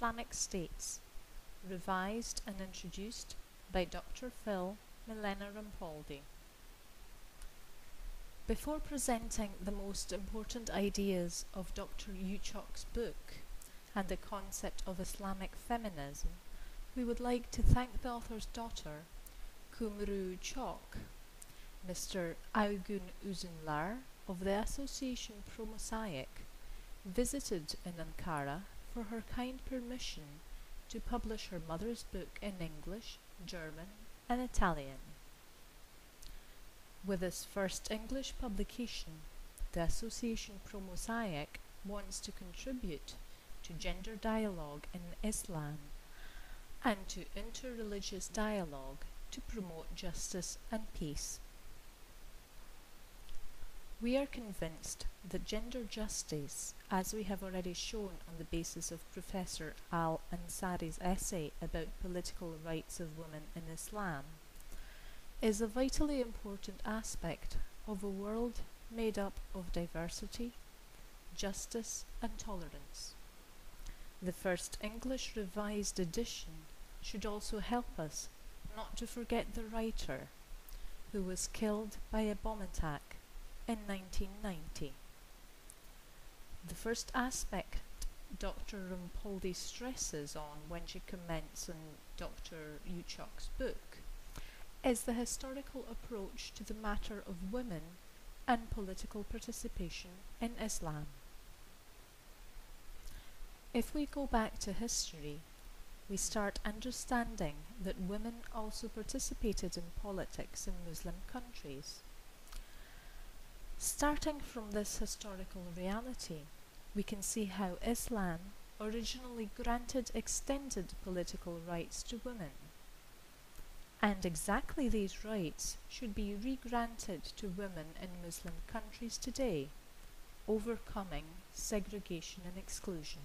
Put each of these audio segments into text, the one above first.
Islamic States, revised and introduced by Dr. Phil Milena Rampoldi. Before presenting the most important ideas of Dr. Üçok's book and the concept of Islamic feminism, we would like to thank the author's daughter, Bahriye Üçok, Mr. Aygun Uzunlar of the Association ProMosaik, visited in Ankara for her kind permission to publish her mother's book in English, German, and Italian. With this first English publication, the Association ProMosaik wants to contribute to gender dialogue in Islam and to interreligious dialogue to promote justice and peace. We are convinced that gender justice, as we have already shown on the basis of Professor Al-Ansari's essay about political rights of women in Islam, is a vitally important aspect of a world made up of diversity, justice, and tolerance. The first English revised edition should also help us not to forget the writer, who was killed by a bomb attack in 1990. The first aspect Dr. Rampoldi stresses on when she comments on Dr. Üçok's book is the historical approach to the matter of women and political participation in Islam. If we go back to history, we start understanding that women also participated in politics in Muslim countries. Starting from this historical reality, we can see how Islam originally granted extended political rights to women, and exactly these rights should be re-granted to women in Muslim countries today, overcoming segregation and exclusion.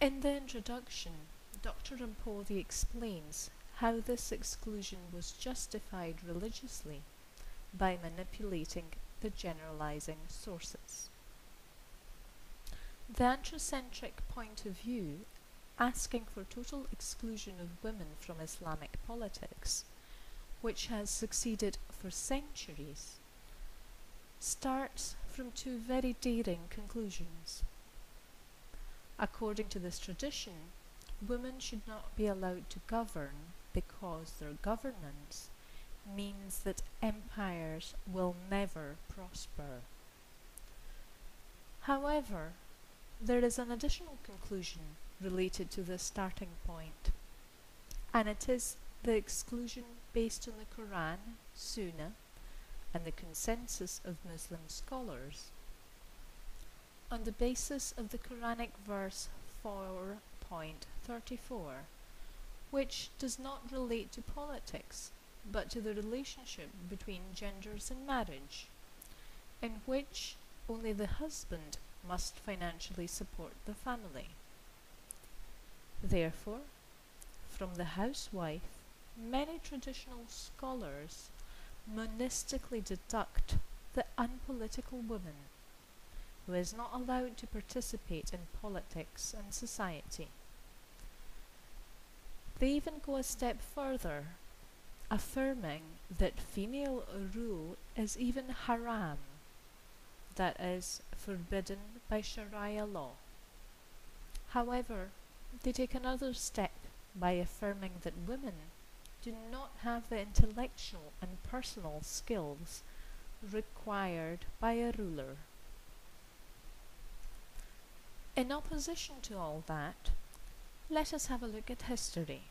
In the introduction, Dr. Rampoldi explains how this exclusion was justified religiously by manipulating the generalizing sources. The androcentric point of view, asking for total exclusion of women from Islamic politics, which has succeeded for centuries, starts from two very daring conclusions. According to this tradition, women should not be allowed to govern because their governance means that empires will never prosper. However, there is an additional conclusion related to this starting point, and it is the exclusion based on the Quran, Sunnah, and the consensus of Muslim scholars. On the basis of the Quranic verse 4.34, which does not relate to politics, but to the relationship between genders in marriage, in which only the husband must financially support the family. Therefore, from the housewife, many traditional scholars monistically deduct the unpolitical woman, who is not allowed to participate in politics and society. They even go a step further, affirming that female rule is even haram, that is, forbidden by Sharia law. However, they take another step by affirming that women do not have the intellectual and personal skills required by a ruler. In opposition to all that, let us have a look at history.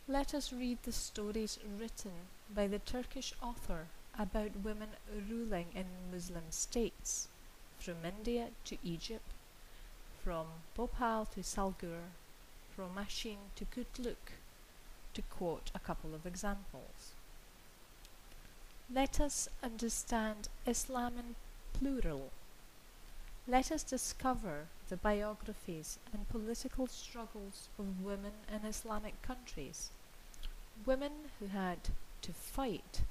Let us read the stories written by the Turkish author about women ruling in Muslim states, from India to Egypt, from Bhopal to Salgur, from Machin to Kutluk, to quote a couple of examples. Let us understand Islam in plural. Let us discover the biographies and political struggles of women in Islamic countries, women who had to fight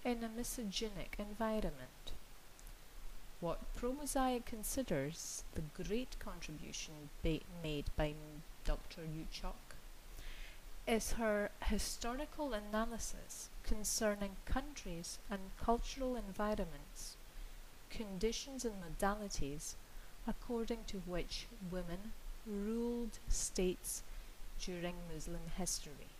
in a misogynic environment. What ProMosaik considers the great contribution made by Dr. Üçok is her historical analysis concerning countries and cultural environments, conditions and modalities according to which women ruled states during Muslim history.